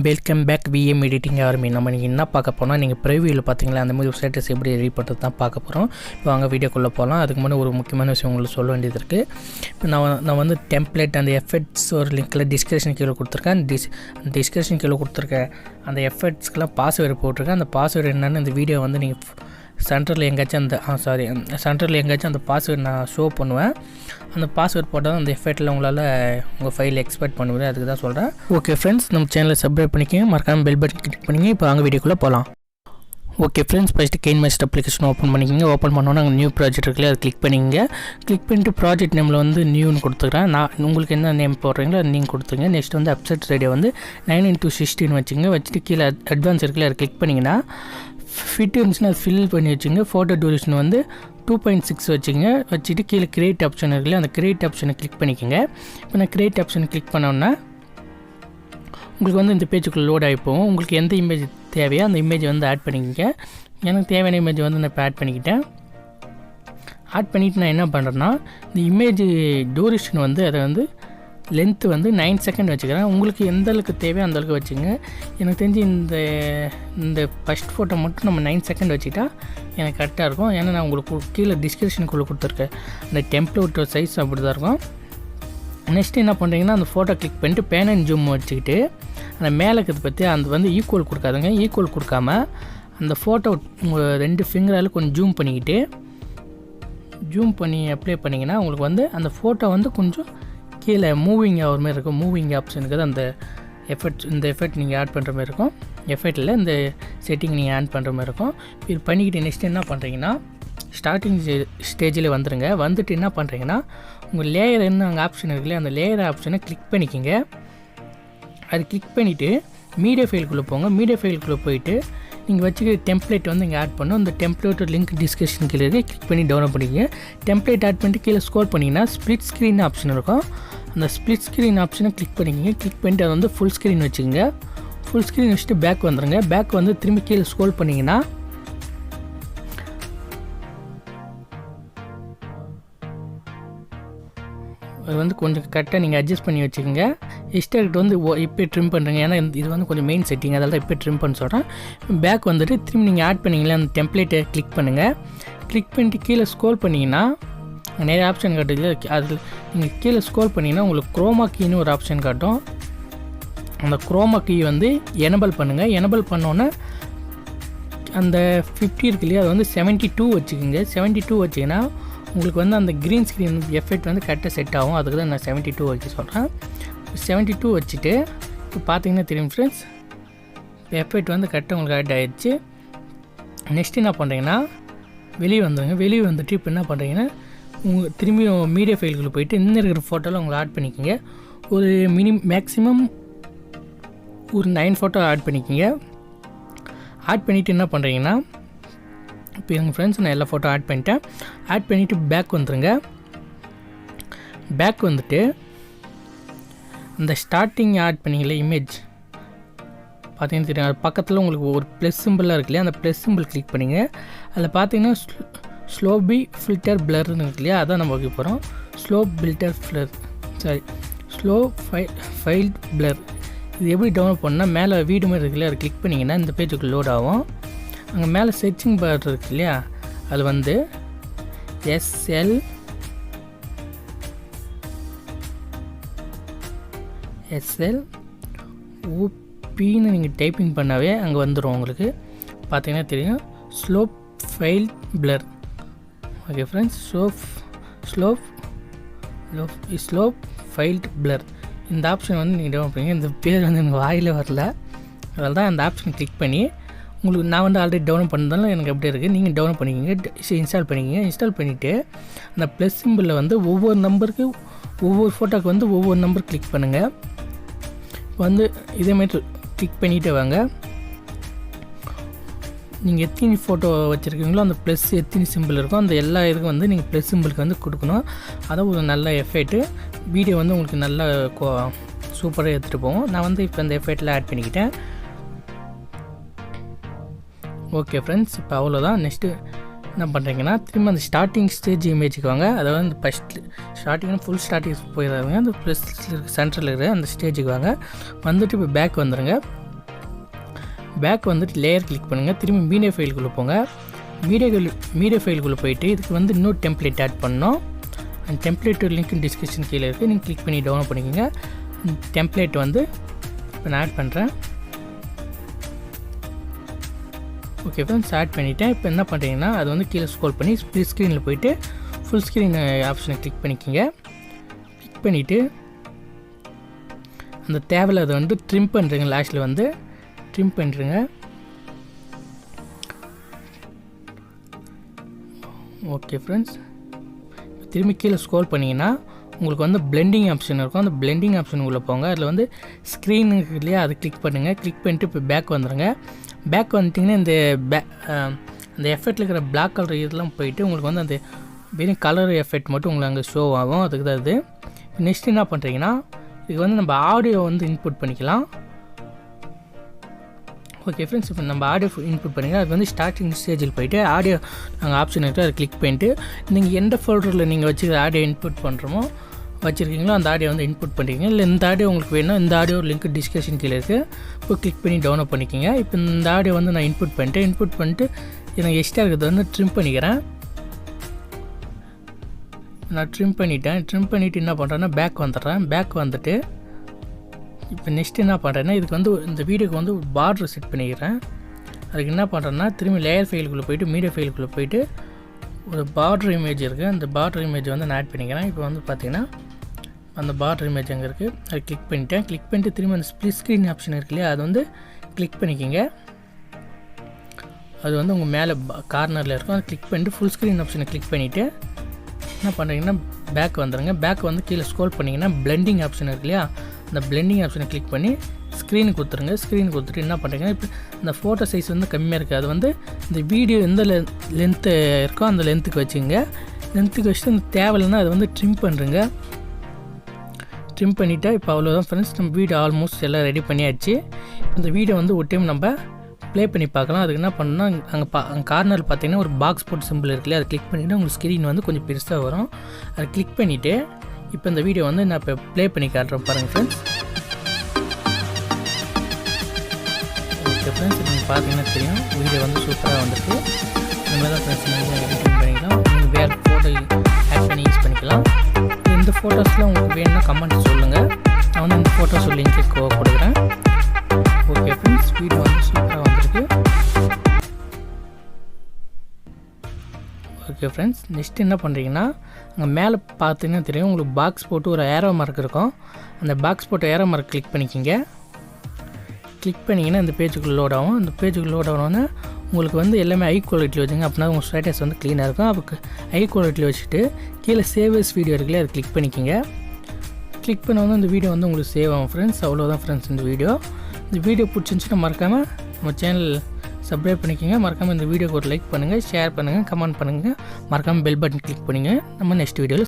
Welcome back VM editing army. நம்ம நீங்கள் என்ன பார்க்க போனால், நீங்கள் ப்ரிவியூவில் பார்த்தீங்களா அந்த மாதிரி ஸ்டேட்டஸ் எப்படி எடிட் பண்ணுறது தான் பார்க்க போகிறோம். இப்போ வாங்க வீடியோக்குள்ளே போகலாம். அதுக்கு முன்னாடி ஒரு முக்கியமான விஷயம் உங்களுக்கு சொல்ல வேண்டியது இருக்குது. இப்போ நான் வந்து டெம்ப்ளேட் அந்த எஃபெக்ட்ஸ் ஒரு லிங்க்கில் டிஸ்கிரிப்ஷன் கீழே கொடுத்துருக்கேன். டிஸ்கிரிப்ஷன் கீழே கொடுத்துருக்கேன் அந்த எஃபெக்ட்ஸ்க்கெலாம் பாஸ்வேர்டு போட்டிருக்கேன். அந்த பாஸ்வேர்டு என்னென்னு இந்த வீடியோ வந்து நீங்கள் சென்டரில் எங்கேயாச்சும் அந்த பாஸ்வேர்டு நான் ஷோ பண்ணுவேன். அந்த பாஸ்வேர்ட் போட்டால் தான் அந்த எஃபெக்ட்டில் உங்களால் உங்கள் ஃபைல் எக்ஸ்பெக்ட் பண்ணுவேன். அதுக்கு தான் சொல்கிறேன். ஓகே ஃப்ரெண்ட்ஸ், நம்ம சேனலை சப்ஸ்கிரைப் பண்ணிக்கோங்க, மறக்காமல் பெல் பட்டன் கிளிக் பண்ணிங்க. இப்போ வாங்க வீடியோக்குள்ளே போகலாம். Okay friends, first Kinemaster application open பண்ணிக்கோங்க. ஓப்பன் பண்ணோன்னா அங்கே நியூ ப்ராஜெக்ட் இருக்குல்ல, அதை கிளிக் பண்ணிங்க. கிளிக் பண்ணிட்டு ப்ராஜெக்ட் நேமில் வந்து நியூன்னு கொடுத்துக்கிறேன். நான் உங்களுக்கு என்ன நேம் போடுறீங்களோ அது நீங்கள் கொடுத்துங்க. நெக்ஸ்ட் வந்து அப்செட் ரேடியோ வந்து 9:16 வச்சுட்டு கீழே அட்வான்ஸ் இருக்குல்ல, அதை கிளிக் பண்ணிங்கன்னா ஃபிட் இருந்துச்சுன்னா அது ஃபில் பண்ணி வச்சுங்க. ஃபோட்டோ டூரேஷன் வந்து 2.6 வச்சுட்டு கீழே கிரியேட் ஆப்ஷன் இருக்குல்ல, அந்த கிரியேட் ஆப்ஷனை கிளிக் பண்ணிக்கோங்க. இப்போ நான் கிரியேட் ஆப்ஷனை கிளிக் பண்ணோன்னா உங்களுக்கு வந்து இந்த பேஜுக்குள்ளே லோட் ஆகிப்போம். உங்களுக்கு எந்த இமேஜ் தேவையோ அந்த இமேஜை வந்து ஆட் பண்ணிக்கோங்க. எனக்கு தேவையான இமேஜ் வந்து நான் இப்போ ஆட் பண்ணிக்கிட்டேன். ஆட் பண்ணிவிட்டு நான் என்ன பண்ணுறேன்னா, இந்த இமேஜ் டூரேஷன் வந்து அதை வந்து லென்த்து வந்து 9 செகண்ட் வச்சுக்கிறேன். உங்களுக்கு எந்த அளவுக்கு தேவையோ அந்த அளவுக்கு வச்சுங்க. எனக்கு தெரிஞ்சு இந்த ஃபஸ்ட் ஃபோட்டோ மட்டும் நம்ம 9 செகண்ட் வச்சுக்கிட்டா எனக்கு கரெக்டாக இருக்கும். ஏன்னா நான் உங்களுக்கு கீழே டிஸ்கிரிப்ஷனுக்குள்ளே கொடுத்துருக்கேன் அந்த டெம்ப்ளேட்டோட சைஸ் அப்படி தான் இருக்கும். நெக்ஸ்ட்டு என்ன பண்ணுறீங்கன்னா, அந்த ஃபோட்டோ கிளிக் பண்ணிட்டு பேன் அண்ட் ஜூம் வச்சுக்கிட்டு அந்த மேலே இருக்கிறது பற்றி அந்த வந்து ஈக்குவல் கொடுக்காதுங்க. ஈக்குவல் கொடுக்காம அந்த ஃபோட்டோ உங்கள் 2 ஃபிங்கரால் கொஞ்சம் ஜூம் பண்ணி அப்ளை பண்ணிங்கன்னா உங்களுக்கு வந்து அந்த ஃபோட்டோ வந்து கொஞ்சம் கீழே மூவிங் ஆகிற மாதிரி இருக்கும். மூவிங் ஆப்ஷனுக்கு தான் அந்த இந்த எஃபெக்ட் நீங்கள் ஆட் பண்ணுற மாதிரி இருக்கும். எஃபெக்டில் இந்த செட்டிங் நீங்கள் ஆட் பண்ணுற மாதிரி இருக்கும். இது பண்ணிக்கிட்டு நெக்ஸ்ட் என்ன பண்ணுறீங்கன்னா, ஸ்டார்டிங் ஸ்டேஜில் வந்துடுங்க. வந்துட்டு என்ன பண்ணுறீங்கன்னா, உங்கள் லேயர் என்ன அங்கே ஆப்ஷன் இருக்குல்ல, அந்த லேயர் ஆப்ஷனை கிளிக் பண்ணிக்கிங்க. அது கிளிக் பண்ணிவிட்டு மீடியா ஃபைலுக்குள்ளே போங்க. மீடியா ஃபைலுக்குள்ளே போயிட்டு நீங்கள் வச்சுக்கிற டெம்ப்ளேட் வந்து இங்கே ஆட் பண்ணும். அந்த டெம்ப்ளேட்டோட லிங்க் டிஸ்கிரிப்ஷன் கீழே கிளிக் பண்ணி டவுன்லோட் பண்ணிக்கங்க. டெம்ப்ளேட் ஆட் பண்ணிட்டு கீழே ஸ்க்ரோல் பண்ணிங்கன்னா ஸ்ப்ளிட் ஸ்க்ரீன் ஆப்ஷன் இருக்கும். அந்த ஸ்ப்ளிட் ஸ்க்ரீன் ஆப்ஷனை கிளிக் பண்ணிக்கங்க. கிளிக் பண்ணிட்டு அதை வந்து ஃபுல் ஸ்க்ரீன் வச்சுக்கோங்க. ஃபுல் ஸ்க்ரீன் வச்சுட்டு பேக் வந்துடுங்க. பேக் வந்து திரும்பி கீழே ஸ்க்ரோல் பண்ணிங்கன்னா அது வந்து கொஞ்சம் கரெக்டாக நீங்கள் அட்ஜஸ்ட் பண்ணி வச்சுக்கோங்க. எக்ஸ்ட்ராக்ட் வந்து இப்போ ட்ரிம் பண்ணுறீங்க. ஏன்னா இது வந்து கொஞ்சம் மெயின் செட்டிங், அதனால தான் இப்போ ட்ரிம் பண்ண சொல்கிறேன். பேக் வந்துட்டு திரும்பி நீங்கள் ஆட் பண்ணிங்களா அந்த டெம்ப்ளேட்டை கிளிக் பண்ணுங்கள். கிளிக் பண்ணிட்டு கீழே ஸ்க்ரோல் பண்ணிங்கன்னா நிறைய ஆப்ஷன் காட்டுது. அதில் நீங்கள் கீழே ஸ்க்ரோல் பண்ணிங்கன்னா உங்களுக்கு குரோமா கீன்னு ஒரு ஆப்ஷன் காட்டும். அந்த குரோமா கீ வந்து எனபிள் பண்ணுங்கள். எனபிள் பண்ணோன்னே அந்த 50 இருக்கு இல்லையா, அது வந்து 72 வச்சுக்கோங்க. 72 வச்சிங்கன்னா உங்களுக்கு வந்து அந்த க்ரீன் ஸ்க்ரீன் எஃபெக்ட் வந்து கரெக்டாக செட் ஆகும். அதுக்கு தான் நான் 72 வைக்க சொல்கிறேன். 72 வச்சுட்டு இப்போ பார்த்தீங்கன்னா தெரியும் ஃப்ரெண்ட்ஸ், எஃபெக்ட் வந்து கரெக்டாக உங்களுக்கு ஆட் ஆகிடுச்சு. நெக்ஸ்ட்டு என்ன பண்ணுறீங்கன்னா, வெளியே வந்துடுங்க. வெளியே வந்துட்டு இப்போ என்ன பண்ணுறீங்கன்னா, உங்கள் திரும்பியும் மீடியா ஃபைலுக்குள்ளே போயிட்டு இன்னும் இருக்கிற ஃபோட்டோவில் உங்களை ஆட் பண்ணிக்கோங்க. ஒரு மேக்ஸிமம் ஒரு 9 ஃபோட்டோ ஆட் பண்ணிக்கோங்க. ஆட் பண்ணிவிட்டு என்ன பண்ணுறீங்கன்னா, இப்போ எங்கள் ஃப்ரெண்ட்ஸ் நான் எல்லா ஃபோட்டோ ஆட் பண்ணிட்டேன். ஆட் பண்ணிவிட்டு பேக் வந்துடுங்க. பேக் வந்துட்டு அந்த ஸ்டார்டிங் ஆட் பண்ணிங்களே இமேஜ் பார்த்தீங்கன்னா தெரியும், அது பக்கத்தில் உங்களுக்கு ஒரு ப்ளஸ் சிம்பிளாக இருக்கு இல்லையா, அந்த ப்ளஸ் சிம்பிள் கிளிக் பண்ணிங்க. அதில் பார்த்தீங்கன்னா ஸ்லோபி ஃபில்டர் பிளர்னு இருக்கு இல்லையா, அதான் நம்ம வைக்க போகிறோம். Slow file blur. இது எப்படி டவுன்லோட் பண்ணால் மேலே வீடு மாதிரி இருக்கு இல்லையா, அதை கிளிக் பண்ணிங்கன்னா இந்த பேஜுக்கு லோட் ஆகும். அங்கே மேலே செர்ச்சிங் பார் இருக்கு இல்லையா, அது வந்து SLOPன்னு நீங்கள் டைப்பிங் பண்ணாவே அங்கே வந்துடும். உங்களுக்கு பார்த்தீங்கன்னா தெரியும், slope file blur. Okay friends, slope file blur இந்த ஆப்ஷன் வந்து நீங்கள் டவுன்லோட் பண்ணிங்க. இந்த பேர் வந்து எனக்கு வாயில் வரல, அதனால தான் அந்த ஆப்ஷன் கிளிக் பண்ணி உங்களுக்கு நான் வந்து ஆல்ரெடி டவுன்லோட் பண்ணதாலும் எனக்கு அப்படியே இருக்குது. நீங்கள் டவுன்லோட் பண்ணிக்கிங்க, இன்ஸ்டால் பண்ணிக்கிங்க. இன்ஸ்டால் பண்ணிவிட்டு அந்த ப்ளஸ் சிம்பிளில் வந்து ஒவ்வொரு நம்பருக்கு ஒவ்வொரு ஃபோட்டோக்கு வந்து ஒவ்வொரு நம்பர் கிளிக் பண்ணுங்கள். வந்து இதேமாதிரி கிளிக் பண்ணிகிட்டே வாங்க. நீங்கள் எத்தனை ஃபோட்டோ வச்சுருக்கீங்களோ அந்த ப்ளஸ் எத்தனை சிம்பிள் இருக்கும் அந்த எல்லா இதுக்கும் வந்து நீங்கள் ப்ளஸ் சிம்பிளுக்கு வந்து கொடுக்கணும். அதான் ஒரு நல்ல எஃபெக்ட்டு. வீடியோ வந்து உங்களுக்கு நல்லா சூப்பராக எடுத்துகிட்டு போவோம். நான் வந்து இப்போ அந்த எஃபெக்டில் ஆட் பண்ணிக்கிட்டேன். ஓகே ஃப்ரெண்ட்ஸ், இப்போ அவ்வளோதான். நெக்ஸ்ட்டு என்ன பண்ணுறீங்கன்னா, திரும்ப அந்த ஸ்டார்டிங் ஸ்டேஜ் இமேஜுக்கு வாங்க. அதாவது அந்த ஃபஸ்ட்டு ஸ்டார்டிங்னா ஃபுல் ஸ்டார்டிங் போயிடுறாங்க. அந்த ப்ளஸ் சென்டரில் இருக்கிற அந்த ஸ்டேஜுக்கு வாங்க. வந்துட்டு இப்போ பேக் வந்துடுங்க. பேக் வந்துட்டு லேயர் கிளிக் பண்ணுங்கள். திரும்பி மீடியா ஃபைலுக்குள்ளே போங்க. மீடியா ஃபைலுக்குள்ளே போயிட்டு இதுக்கு வந்து இன்னொரு டெம்ப்ளேட் ஆட் பண்ணோம். அந்த டெம்ப்ளேட் லிங்க் டிஸ்கிரிப்ஷன் கீழே இருக்குது, நீங்கள் கிளிக் பண்ணி டவுன்லோட் பண்ணிக்கோங்க. டெம்ப்ளேட் வந்து இப்போ நான் ஆட் பண்ணுறேன். ஓகே ஃப்ரெண்ட்ஸ், ஆட் பண்ணிவிட்டேன். இப்போ என்ன பண்ணுறீங்கன்னா அது வந்து கீழே ஸ்க்ரோல் பண்ணி ஸ்ப்ளிட் ஸ்க்ரீனில் போயிட்டு ஃபுல் ஸ்க்ரீன் ஆப்ஷனை கிளிக் பண்ணிக்கோங்க. கிளிக் பண்ணிவிட்டு அந்த தேவையில் அதை வந்து ட்ரிம் பண்ணுறீங்க. லாஸ்ட்டில் வந்து ட்ரிம் பண்ணுறீங்க. ஓகே ஃப்ரெண்ட்ஸ், திரும்பி கீழே ஸ்க்ரோல் பண்ணிங்கன்னா உங்களுக்கு வந்து பிளெண்டிங் ஆப்ஷன் இருக்கும். அந்த பிளெண்டிங் ஆப்ஷன் உள்ளே போங்க. அதில் வந்து ஸ்க்ரீனுக்கு இல்லையா, அது கிளிக் பண்ணுங்கள். கிளிக் பண்ணிட்டு இப்போ பேக் வந்துடுங்க. பேக் வந்துட்டிங்கன்னா இந்த அந்த எஃபெக்டில் இருக்கிற பிளாக் கலர் இதெல்லாம் போயிட்டு உங்களுக்கு வந்து அந்த வெறும் கலர் எஃபெக்ட் மட்டும் உங்களுக்கு அங்கே ஷோ ஆகும். அதுக்கு தான் இது. நெக்ஸ்ட் என்ன பண்ணுறீங்கன்னா இதுக்கு வந்து நம்ம ஆடியோ வந்து இன்புட் பண்ணிக்கலாம். ஓகே ஃப்ரெண்ட்ஸ், இப்போ நம்ம ஆடியோ இன்புட் பண்ணிக்கலாம். அது வந்து ஸ்டார்டிங் ஸ்டேஜில் போய்ட்டு ஆடியோ நாங்கள் ஆப்ஷன் இருக்குது, அதை கிளிக் பண்ணிட்டு நீங்கள் எந்த ஃபோல்டரில் நீங்கள் வச்சுக்கிற ஆடியோ இன்புட் பண்ணுறோமோ வச்சுருக்கீங்களோ அந்த ஆடியோ வந்து இன்புட் பண்ணிக்கிங்க. இல்லை இந்த ஆடியோ உங்களுக்கு வேணும், இந்த ஆடியோ லிங்க் டிஸ்கிரிப்ஷன் கீழே இருக்குது, இப்போ கிளிக் பண்ணி டவுன்லோட் பண்ணிக்கிங்க. இப்போ இந்த ஆடியோ வந்து நான் இன்புட் பண்ணிட்டு எனக்கு எக்ஸ்ட்ரா இருக்கிறது வந்து ட்ரிம் பண்ணிக்கிறேன். நான் ட்ரிம் பண்ணிவிட்டு என்ன பண்ணுறேன்னா பேக் வந்துடுறேன். பேக் வந்துட்டு இப்போ நெக்ஸ்ட் என்ன பண்ணுறேன்னா இதுக்கு வந்து இந்த வீடியோக்கு வந்து ஒரு பார்டர் செட் பண்ணிக்கிறேன். அதுக்கு என்ன பண்ணுறேன்னா திரும்பி லேயர் ஃபைலுக்குள்ளே போய்ட்டு மீடியா ஃபைலுக்குள்ளே போய்ட்டு ஒரு பார்டர் இமேஜ் இருக்குது, அந்த பார்டர் இமேஜ் வந்து நான் ஆட் பண்ணிக்கிறேன். இப்போ வந்து பார்த்திங்கன்னா அந்த பார்டர் இமேஜ் அங்கே இருக்குது, அதை கிளிக் பண்ணிட்டு திரும்பி அந்த ஸ்ப்ளிட் ஸ்க்ரீன் ஆப்ஷன் இருக்கு இல்லையா, அது வந்து கிளிக் பண்ணிக்கிங்க. அது வந்து உங்கள் மேலே கார்னரில் இருக்கும். அதை கிளிக் பண்ணிட்டு ஃபுல் ஸ்க்ரீன் ஆப்ஷனை கிளிக் பண்ணிவிட்டு என்ன பண்ணுறீங்கன்னா பேக் வந்துடுங்க. பேக் வந்து கீழே ஸ்க்ரோல் பண்ணிங்கன்னா பிளெண்டிங் ஆப்ஷன் இருக்கு இல்லையா, அந்த பிளெண்டிங் ஆப்ஷனை கிளிக் பண்ணி ஸ்க்ரீனுக்கு கொடுத்துருங்க. ஸ்க்ரீனுக்கு கொடுத்துட்டு என்ன பண்ணுறீங்கன்னா இப்போ இந்த ஃபோட்டோ சைஸ் வந்து கம்மியாக இருக்குது, அது வந்து இந்த வீடியோ எந்த லென்த்து இருக்கோ அந்த லென்த்துக்கு வச்சுங்க. லென்த்துக்கு வச்சுட்டு அந்த தேவையில்லைன்னா அதை வந்து ட்ரிம் பண்ணுறங்க. ட்ரிம் பண்ணிவிட்டால் இப்போ அவ்வளோதான் ஃப்ரெண்ட்ஸ், நம்ம வீடியோ ஆல்மோஸ்ட் எல்லாம் ரெடி பண்ணியாச்சு. இந்த வீடியோ வந்து ஒரு டைம் நம்ம ப்ளே பண்ணி பார்க்கலாம். அதுக்கு என்ன பண்ணணும்னா அங்கே கார்னரில் பார்த்தீங்கன்னா ஒரு பாக்ஸ் போட்டு சிம்பிள் இருக்குல்ல, அதை கிளிக் பண்ணிவிட்டு உங்களுக்கு ஸ்க்ரீன் வந்து கொஞ்சம் பெருசாக வரும். அதை கிளிக் பண்ணிவிட்டு இப்போ இந்த வீடியோ வந்து நான் இப்போ ப்ளே பண்ணி காட்டுறேன் பாருங்கள் ஃப்ரெண்ட்ஸ். ஓகே ஃப்ரெண்ட்ஸ், நீங்கள் பார்த்தீங்கன்னா தெரியும் வீடியோ வந்து சூப்பராக வந்துருக்கு. இந்த மாதிரி தான் ஃப்ரெண்ட்ஸ் நீங்கள் எடிட்டிங் பண்ணிக்கலாம். நீங்கள் வேறு ஃபோட்டோ ஆட் பண்ணி யூஸ் பண்ணிக்கலாம். இந்த ஃபோட்டோஸில் உங்களுக்கு வேணும்னா கமெண்ட் சொல்லுங்கள், நான் வந்து இந்த ஃபோட்டோஸ் லிங்க்கு கொடுக்குறேன். ஓகே ஃப்ரெண்ட்ஸ், வீடியோ வந்து சூப்பராக வந்துருக்கு. ஓகே ஃப்ரெண்ட்ஸ், நெக்ஸ்ட் என்ன பண்ணுறீங்கன்னா அங்கே மேலே பார்த்தீங்கன்னா தெரியும் உங்களுக்கு பாக்ஸ் போட்டு ஒரு ஏரோ மார்க் இருக்கும். அந்த பாக்ஸ் போட்டு ஏரோ மார்க் கிளிக் பண்ணிக்கிங்க. கிளிக் பண்ணிங்கன்னா இந்த பேஜுக்குள்ளே லோட் ஆகும். அந்த பேஜுக்குள்ளே லோட் ஆகணுன்னா உங்களுக்கு வந்து எல்லாமே ஹை குவாலிட்டியில் வச்சுங்க, அப்படின்னா உங்கள் ஸ்டேட்டஸ் வந்து க்ளீனாக இருக்கும். அதுக்கு ஹை குவாலிட்டியில் வச்சுட்டு கீழே சேவஸ் வீடியோ இருக்குல்ல, அதை கிளிக் பண்ணிக்கிங்க. கிளிக் பண்ண வந்து இந்த வீடியோ வந்து உங்களுக்கு சேவ் ஆகும் ஃப்ரெண்ட்ஸ். அவ்வளோதான் ஃப்ரெண்ட்ஸ் இந்த வீடியோ பிடிச்சிருந்துச்சுன்னா மறக்காமல் நம்ம சேனல் சப்ஸ்கிரைப் பண்ணிக்கோங்க. மறக்காமல் இந்த வீடியோக்கு ஒரு லைக் பண்ணுங்கள், ஷேர் பண்ணுங்கள், கமெண்ட் பண்ணுங்கள். மறக்காமல் பெல் பட்டன் கிளிக் பண்ணுங்கள். நம்ம நெக்ஸ்ட் வீடியோவில்